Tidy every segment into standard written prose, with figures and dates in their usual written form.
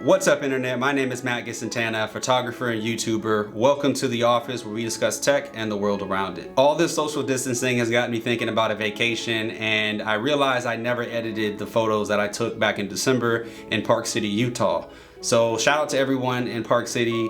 What's up, internet? My name is Matt Santana, photographer and YouTuber. Welcome to the office where we discuss tech and the world around it. All this social distancing has got me thinking about a vacation, and I realized I never edited the photos that I took back in December in Park City, Utah. So shout out to everyone in Park City.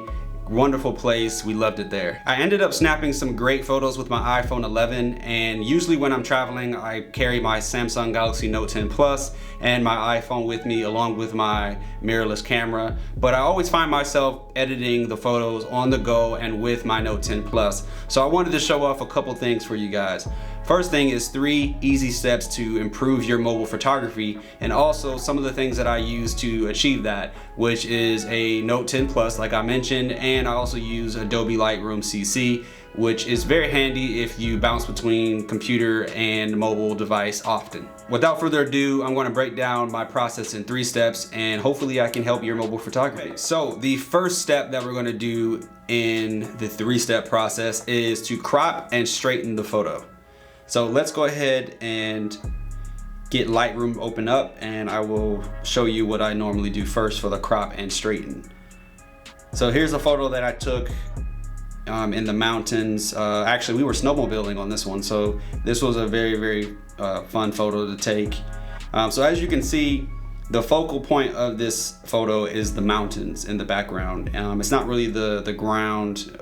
Wonderful place, we loved it there. I ended up snapping some great photos with my iPhone 11, and usually when I'm traveling I carry my Samsung Galaxy Note 10 Plus and my iPhone with me along with my mirrorless camera, but I always find myself editing the photos on the go and with my Note 10 Plus. So I wanted to show off a couple things for you guys. First thing is 3 easy steps to improve your mobile photography, and also some of the things that I use to achieve that, which is a Note 10 Plus like I mentioned, and I also use Adobe Lightroom CC, which is very handy if you bounce between computer and mobile device often. Without further ado, I'm going to break down my process in 3 steps, and hopefully I can help your mobile photography. Okay, so the first step that we're going to do in the 3-step process is to crop and straighten the photo. So let's go ahead and get Lightroom open up, and I will show you what I normally do first for the crop and straighten. So here's a photo that I took in the mountains. Actually, we were snowmobiling on this one, so this was a very fun photo to take. So as you can see, the focal point of this photo is the mountains in the background. It's not really the ground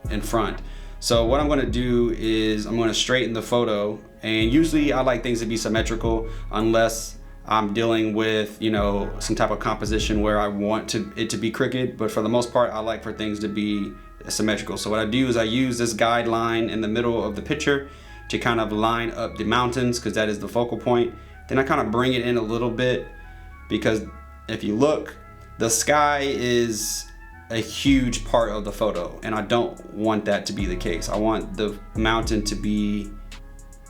in front. So what I'm going to do is I'm going to straighten the photo, and usually I like things to be symmetrical unless I'm dealing with, you know, some type of composition where I want it to be crooked, but for the most part I like for things to be symmetrical. So what I do is I use this guideline in the middle of the picture to kind of line up the mountains, because that is the focal point. Then I kind of bring it in a little bit, because if you look, the sky is a huge part of the photo, and I don't want that to be the case. I want the mountain to be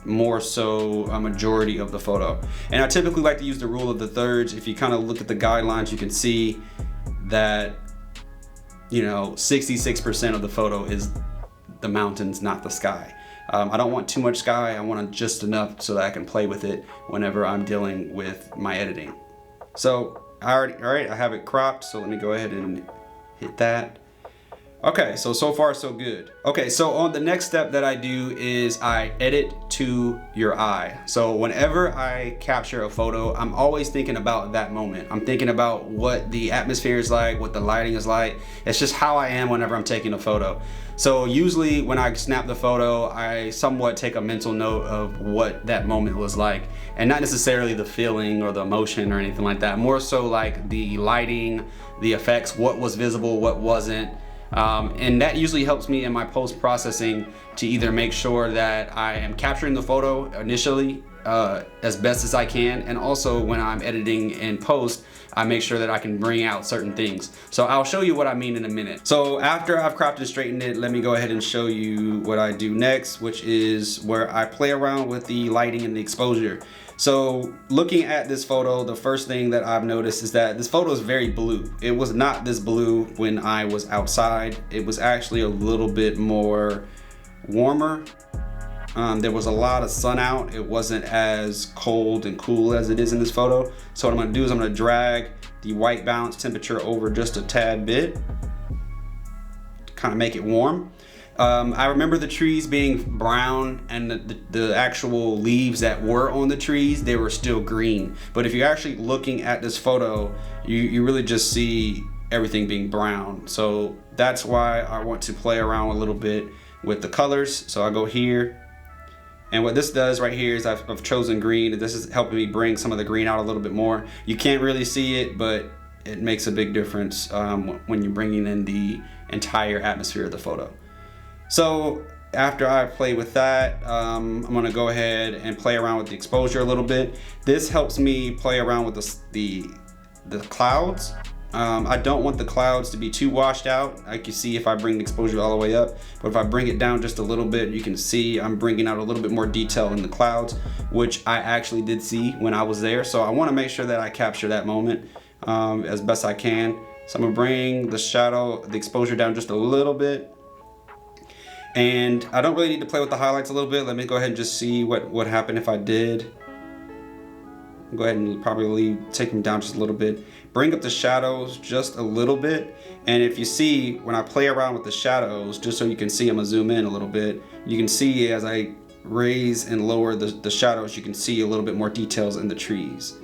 more so a majority of the photo. And I typically like to use the rule of the thirds. If you kind of look at the guidelines, you can see that, you know, 66% of the photo is the mountains, not the sky. I don't want too much sky. I want just enough so that I can play with it whenever I'm dealing with my editing. So all right, I have it cropped, so let me go ahead and hit that. Okay, so far so good. Okay, so on the next step that I do is I edit to your eye. So whenever I capture a photo, I'm always thinking about that moment. I'm thinking about what the atmosphere is like, what the lighting is like. It's just how I am whenever I'm taking a photo. So usually when I snap the photo, I somewhat take a mental note of what that moment was like, and not necessarily the feeling or the emotion or anything like that. More so like the lighting, the effects, what was visible, what wasn't. And that usually helps me in my post-processing to either make sure that I am capturing the photo initially as best as I can, and also when I'm editing in post, I make sure that I can bring out certain things. So I'll show you what I mean in a minute. So after I've cropped and straightened it, let me go ahead and show you what I do next, which is where I play around with the lighting and the exposure. So looking at this photo, the first thing that I've noticed is that this photo is very blue. It was not this blue when I was outside. It was actually a little bit more warmer. There was a lot of sun out. It wasn't as cold and cool as it is in this photo. So what I'm gonna do is I'm gonna drag the white balance temperature over just a tad bit to kind of make it warm. I remember the trees being brown, and the actual leaves that were on the trees, they were still green. But if you're actually looking at this photo, you really just see everything being brown. So that's why I want to play around a little bit with the colors. So I go here, and what this does right here is I've chosen green, and this is helping me bring some of the green out a little bit more. You can't really see it, but it makes a big difference when you're bringing in the entire atmosphere of the photo. So after I play with that, I'm gonna go ahead and play around with the exposure a little bit. This helps me play around with the clouds. I don't want the clouds to be too washed out. I can see if I bring the exposure all the way up, but if I bring it down just a little bit, you can see I'm bringing out a little bit more detail in the clouds, which I actually did see when I was there. So I wanna make sure that I capture that moment as best I can. So I'm gonna bring the shadow, the exposure down just a little bit. And I don't really need to play with the highlights a little bit. Let me go ahead and just see what happened if I did. Go ahead and probably take them down just a little bit. Bring up the shadows just a little bit. And if you see, when I play around with the shadows, just so you can see, I'm gonna zoom in a little bit. You can see as I raise and lower the shadows, you can see a little bit more details in the trees.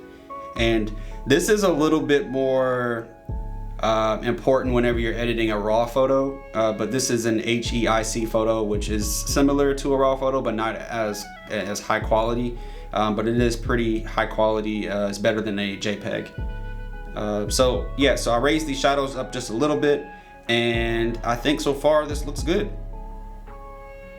And this is a little bit more important whenever you're editing a raw photo, but this is an HEIC photo, which is similar to a raw photo, but not as high quality. But it is pretty high quality. It's better than a JPEG. So yeah, so I raised these shadows up just a little bit, and I think so far this looks good.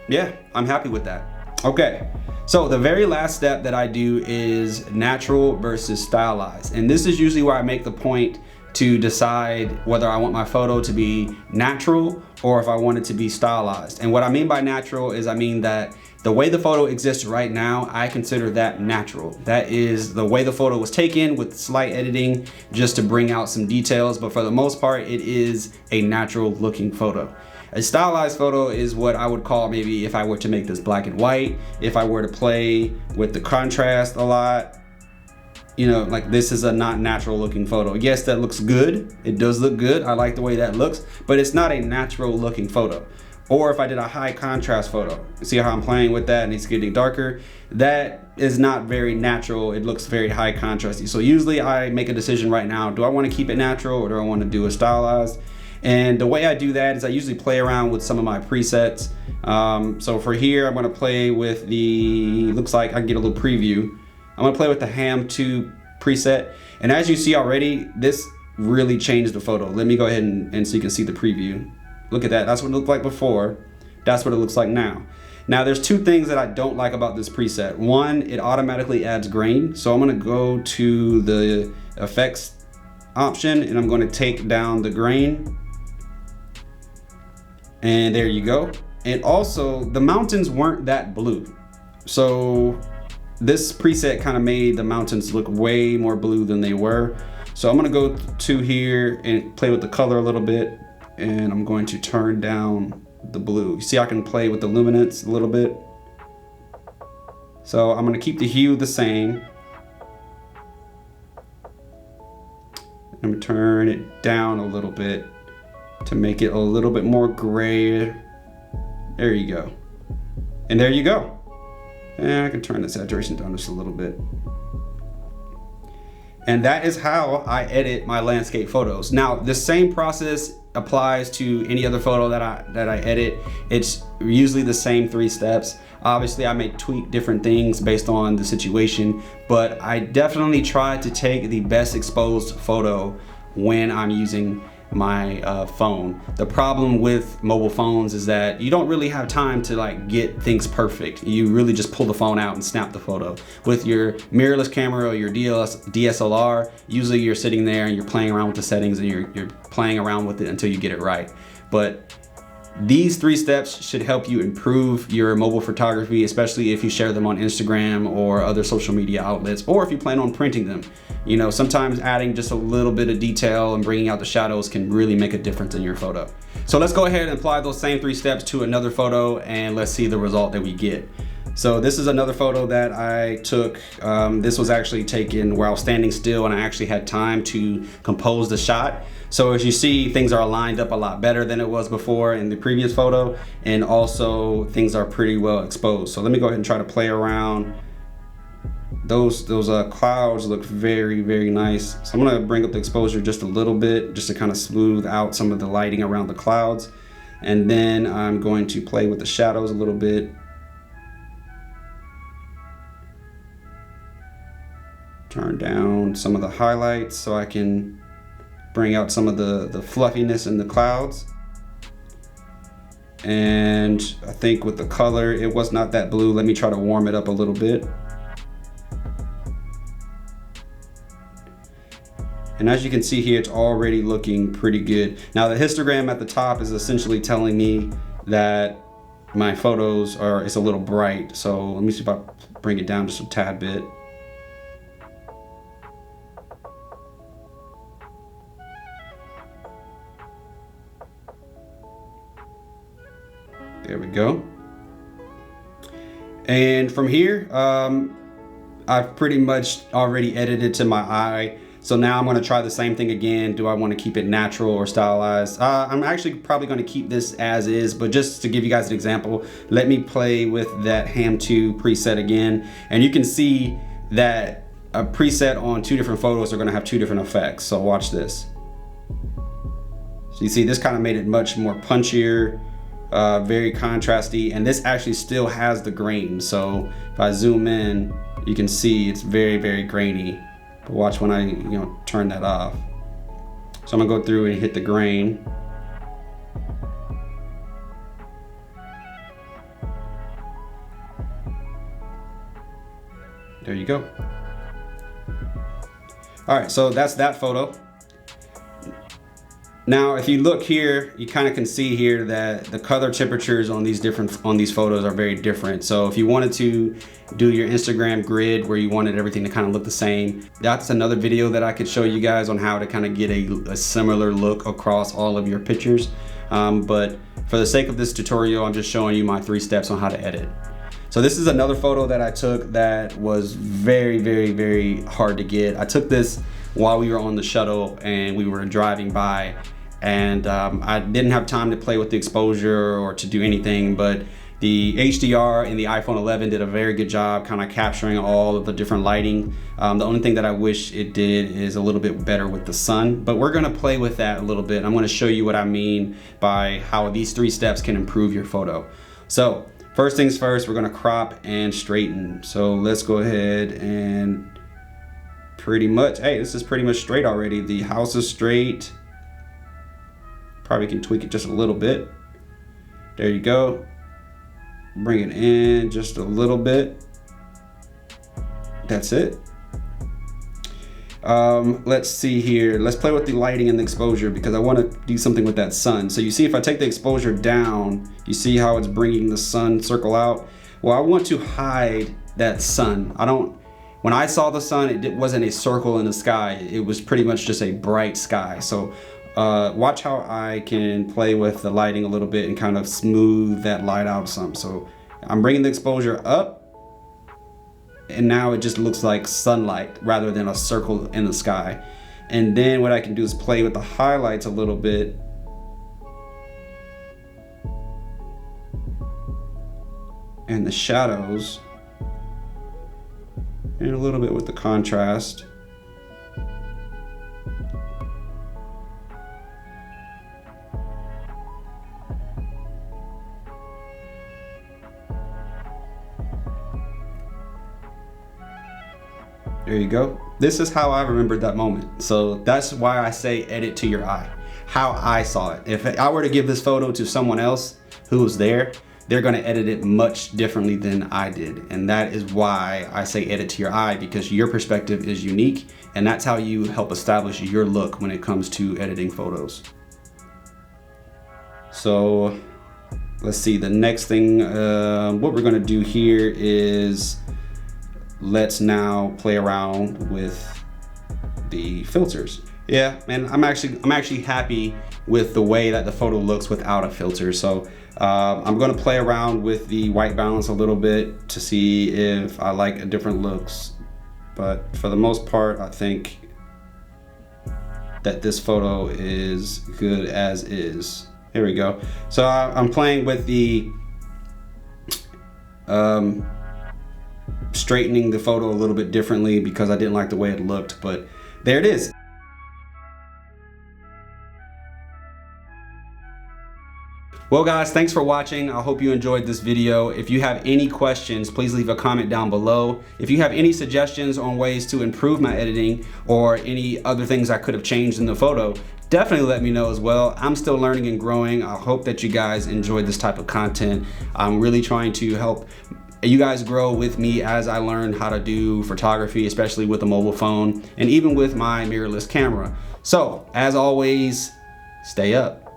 Yeah, I'm happy with that. Okay, so the very last step that I do is natural versus stylized. And this is usually where I make the point to decide whether I want my photo to be natural or if I want it to be stylized. And what I mean by natural is I mean that the way the photo exists right now, I consider that natural. That is the way the photo was taken with slight editing just to bring out some details, but for the most part, it is a natural looking photo. A stylized photo is what I would call, maybe if I were to make this black and white, if I were to play with the contrast a lot, you know, like this is a not natural looking photo. Yes, that looks good. It does look good. I like the way that looks, but it's not a natural looking photo. Or if I did a high contrast photo, see how I'm playing with that and it's getting darker, that is not very natural. It looks very high contrasty. So usually I make a decision right now, do I want to keep it natural or do I want to do a stylized? And the way I do that is I usually play around with some of my presets. So for here, I'm gonna play with the, looks like I can get a little preview. I'm gonna play with the Ham 2 preset. And as you see already, this really changed the photo. Let me go ahead and so you can see the preview. Look at that, that's what it looked like before. That's what it looks like now. Now there's two things that I don't like about this preset. One, it automatically adds grain. So I'm gonna go to the effects option and I'm gonna take down the grain. And there you go. And also the mountains weren't that blue. So this preset kind of made the mountains look way more blue than they were. So I'm gonna go to here and play with the color a little bit. And I'm going to turn down the blue. You see I can play with the luminance a little bit. So I'm gonna keep the hue the same. I'm gonna turn it down a little bit to make it a little bit more gray. There you go. And there you go. And I can turn the saturation down just a little bit. And that is how I edit my landscape photos. Now, the same process applies to any other photo that I edit. It's usually the same 3 steps. Obviously, I may tweak different things based on the situation, but I definitely try to take the best exposed photo when I'm using my phone. The problem with mobile phones is that you don't really have time to like get things perfect. You really just pull the phone out and snap the photo. With your mirrorless camera or your DSLR, usually you're sitting there and you're playing around with the settings and you're playing around with it until you get it right. But these 3 steps should help you improve your mobile photography, especially if you share them on Instagram or other social media outlets, or if you plan on printing them. You know, sometimes adding just a little bit of detail and bringing out the shadows can really make a difference in your photo. So let's go ahead and apply those same 3 steps to another photo and let's see the result that we get. So this is another photo that I took. This was actually taken where I was standing still and I actually had time to compose the shot. So as you see, things are lined up a lot better than it was before in the previous photo, and also things are pretty well exposed. So let me go ahead and try to play around. Those clouds look very, very nice. So I'm gonna bring up the exposure just a little bit, just to kind of smooth out some of the lighting around the clouds. And then I'm going to play with the shadows a little bit. Turn down some of the highlights so I can bring out some of the fluffiness in the clouds. And I think with the color, it was not that blue. Let me try to warm it up a little bit. And as you can see here, it's already looking pretty good. Now the histogram at the top is essentially telling me that my photos are, it's a little bright. So let me see if I bring it down just a tad bit. There we go. And from here, I've pretty much already edited to my eye. So now I'm gonna try the same thing again. Do I wanna keep it natural or stylized? I'm actually probably gonna keep this as is, but just to give you guys an example, let me play with that Ham 2 preset again. And you can see that a preset on 2 different photos are gonna have 2 different effects. So watch this. So you see this kind of made it much more punchier, very contrasty, and this actually still has the grain. So if I zoom in, you can see it's very, very grainy. But watch when I turn that off. So I'm gonna go through and hit the grain. There you go. All right, so that's that photo. Now, if you look here, you kind of can see here that the color temperatures on these photos are very different. So if you wanted to do your Instagram grid where you wanted everything to kind of look the same, that's another video that I could show you guys on how to kind of get a similar look across all of your pictures. But for the sake of this tutorial, I'm just showing you my 3 steps on how to edit. So this is another photo that I took that was very, very, very hard to get. I took this while we were on the shuttle and we were driving by, and I didn't have time to play with the exposure or to do anything, but the HDR in the iPhone 11 did a very good job kind of capturing all of the different lighting. The only thing that I wish it did is a little bit better with the sun, but we're gonna play with that a little bit. I'm gonna show you what I mean by how these 3 steps can improve your photo. So first things first, we're gonna crop and straighten. So let's go ahead and pretty much, hey, this is pretty much straight already. The house is straight. Probably can tweak it just a little bit. There you go. Bring it in just a little bit. That's it. Let's see here. Let's play with the lighting and the exposure because I want to do something with that sun. So you see if I take the exposure down, you see how it's bringing the sun circle out? Well, I want to hide that sun. When I saw the sun, it wasn't a circle in the sky. It was pretty much just a bright sky. So watch how I can play with the lighting a little bit and kind of smooth that light out some. So I'm bringing the exposure up, and now it just looks like sunlight rather than a circle in the sky. And then what I can do is play with the highlights a little bit. And the shadows. And a little bit with the contrast. There you go. This is how I remembered that moment. So that's why I say edit to your eye. How I saw it. If I were to give this photo to someone else who was there, they're gonna edit it much differently than I did. And that is why I say edit to your eye, because your perspective is unique, and that's how you help establish your look when it comes to editing photos. So let's see, the next thing, what we're gonna do here is let's now play around with the filters. Yeah, man, I'm actually happy with the way that the photo looks without a filter. So I'm gonna play around with the white balance a little bit to see if I like different looks. But for the most part, I think that this photo is good as is. Here we go. So I'm playing with the straightening the photo a little bit differently because I didn't like the way it looked, but there it is. Well guys, thanks for watching. I hope you enjoyed this video. If you have any questions, please leave a comment down below. If you have any suggestions on ways to improve my editing or any other things I could have changed in the photo, definitely let me know as well. I'm still learning and growing. I hope that you guys enjoyed this type of content. I'm really trying to help you guys grow with me as I learn how to do photography, especially with a mobile phone and even with my mirrorless camera. So as always, stay up.